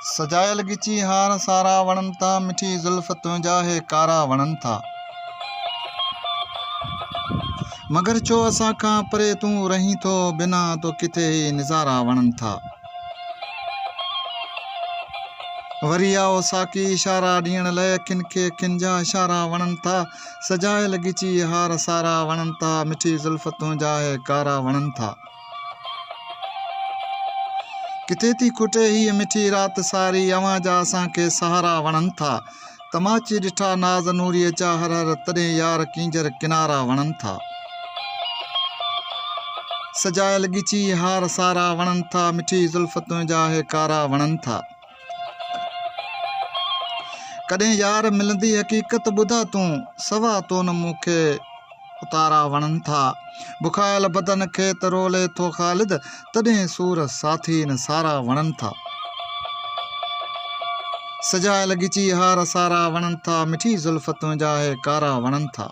सजायल गिची हार सारा वणन था, मिठी जुल्फ तुंहिंजा हे कारा वणन था। मगर छो असां खां परे तूं रहीं थो, बिना तो किथे ही निज़ारा वणन था। वरी आओ साकी इशारा ॾियण लाइ, अखियुनि खे अखियुनि जा इशारा वणन था। सजायल गिची हार सारा वणन था, मिठी जुल्फ तुंहिंजा हे कारा वणन था। किथे थी खुटे हीअ मिठी रात सारी, अवां जा असांखे सहारा वणन था। तमाची ॾिठा नाज़ नूरीअ जा हर हर, तॾहिं यार कींजर किनारा वणन था। सजायल गिची हार सारा वणन था, मिठी जुल्फ तुंहिंजा हे कारा वणन था। कॾहिं यार मिलंदी हक़ीक़त ॿुधा तूं, सवा तो न मूंखे उतारा वणन था। बुखायल बदन खे त रोले थो ख़ालिद, तॾहिं सूर साथी न सारा वणन था। सजायल गिची हार सारा वणन था, मिठी जुल्फ तुंहिंजा हे कारा वणन था।